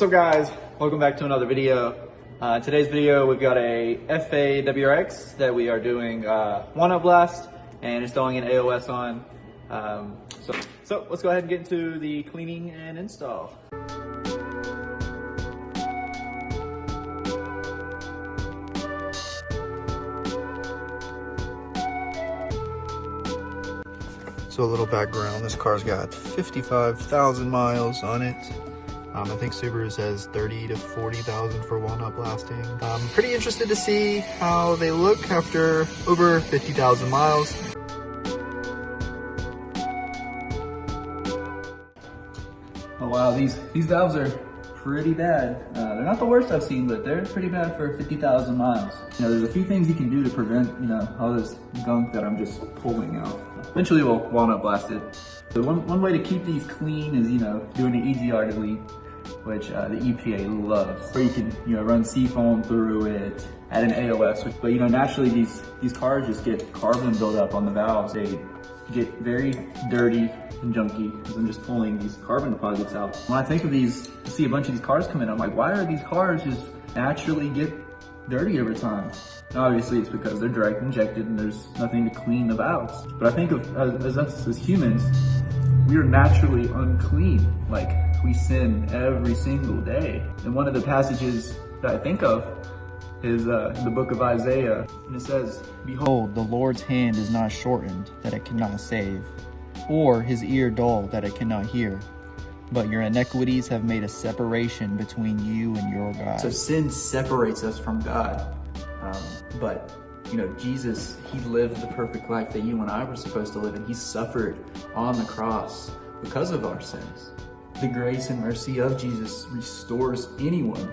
What's up guys? Welcome back to another video. Today's video we've got a FA WRX that we are doing Walnut blast and installing an AOS on. So let's go ahead and get into the cleaning and install. So a little background, this car's got 55,000 miles on it. I think Subaru says 30 to 40,000 for walnut blasting. I'm pretty interested to see how they look after over 50,000 miles. Oh wow, these valves are pretty bad. They're not the worst I've seen, but they're pretty bad for 50,000 miles. You know, there's a few things you can do to prevent, all this gunk that I'm just pulling out. Eventually we'll walnut blast it. So one way to keep these clean is, doing an EGR delete, which the EPA loves. Or you can, run seafoam through it, add an AOS. But naturally these cars just get carbon buildup on the valves. They get very dirty and junky because I'm just pulling these carbon deposits out. When I think of these, I see a bunch of these cars come in, I'm like, why are these cars just naturally get dirty over time? And obviously it's because they're direct injected and there's nothing to clean the valves. But I think of as us as humans, we are naturally unclean. Like, we sin every single day. And one of the passages that I think of is in the book of Isaiah, and it says, "Behold, the Lord's hand is not shortened, that it cannot save, or his ear dull, that it cannot hear. But your iniquities have made a separation between you and your God." So sin separates us from God. But Jesus, he lived the perfect life that you and I were supposed to live, and he suffered on the cross because of our sins. The grace and mercy of Jesus restores anyone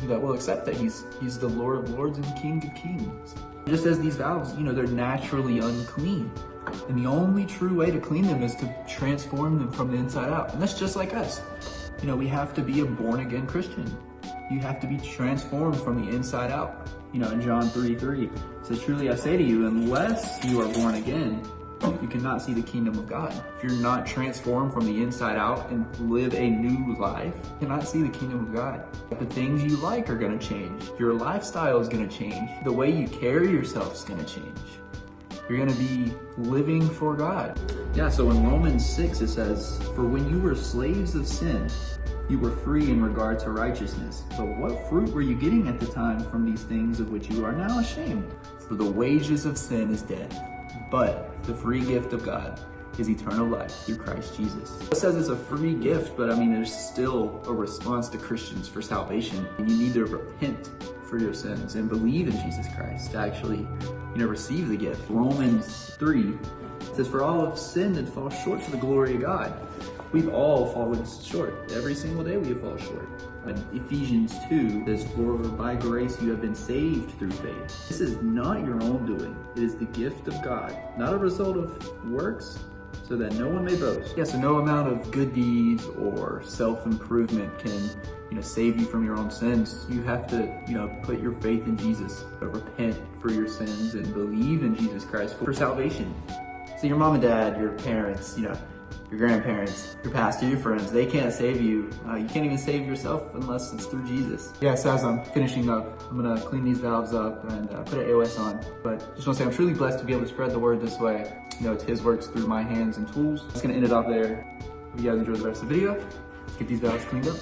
that will accept that he's the Lord of Lords and King of Kings. Just as these valves, they're naturally unclean. And the only true way to clean them is to transform them from the inside out. And that's just like us. We have to be a born-again Christian. You have to be transformed from the inside out. In John 3:3, it says, "Truly I say to you, unless you are born again, you cannot see the kingdom of God." If you're not transformed from the inside out and live a new life, you cannot see the kingdom of God. The things you like are gonna change. Your lifestyle is gonna change. The way you carry yourself is gonna change. You're gonna be living for God. Yeah, so in Romans 6 it says, "For when you were slaves of sin, you were free in regard to righteousness. But what fruit were you getting at the time from these things of which you are now ashamed? For the wages of sin is death, but the free gift of God is eternal life through Christ Jesus." It says it's a free gift, but there's still a response to Christians for salvation. And you need to repent for your sins and believe in Jesus Christ to actually, receive the gift. Romans 3 says, "For all have sinned and fall short to the glory of God." We've all fallen short. Every single day we fall short. And Ephesians 2 says, "For by grace you have been saved through faith. This is not your own doing. It is the gift of God, not a result of works, so that no one may boast." Yeah, so no amount of good deeds or self-improvement can, save you from your own sins. You have to, put your faith in Jesus, repent for your sins and believe in Jesus Christ for salvation. So your mom and dad, your parents, your grandparents, your pastor, your friends, they can't save you. You can't even save yourself unless it's through Jesus. Yeah, so as I'm finishing up, I'm gonna clean these valves up and put an AOS on. But just wanna say, I'm truly blessed to be able to spread the word this way. It's his works through my hands and tools. I'm just gonna end it off there. Hope you guys enjoy the rest of the video. Let's get these valves cleaned up.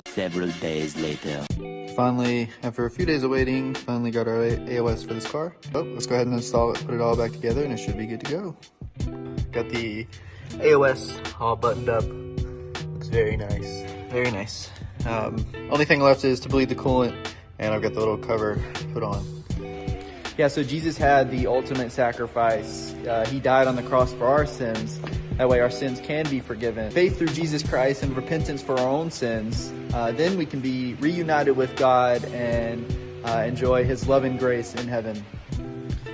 Several days later. Finally, after a few days of waiting, finally got our AOS for this car. So let's go ahead and install it, put it all back together, and it should be good to go. Got the AOS all buttoned up. Looks very nice. Very nice. Only thing left is to bleed the coolant, and I've got the little cover put on. Yeah, so Jesus had the ultimate sacrifice. He died on the cross for our sins. That way our sins can be forgiven. Faith through Jesus Christ and repentance for our own sins. Then we can be reunited with God and enjoy his love and grace in heaven.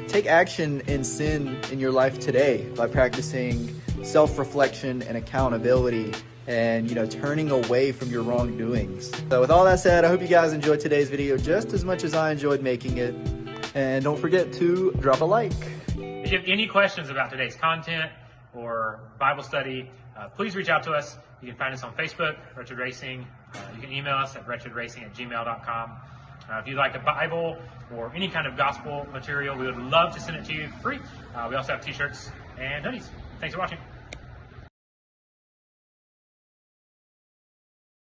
Take action in sin in your life today by practicing self-reflection and accountability and, turning away from your wrongdoings. So with all that said, I hope you guys enjoyed today's video just as much as I enjoyed making it. And don't forget to drop a like. If you have any questions about today's content or Bible study, please reach out to us. You can find us on Facebook, Wretched Racing. You can email us at wretchedracing@gmail.com. If you'd like a Bible or any kind of gospel material, we would love to send it to you for free. We also have t-shirts and hoodies. Thanks for watching.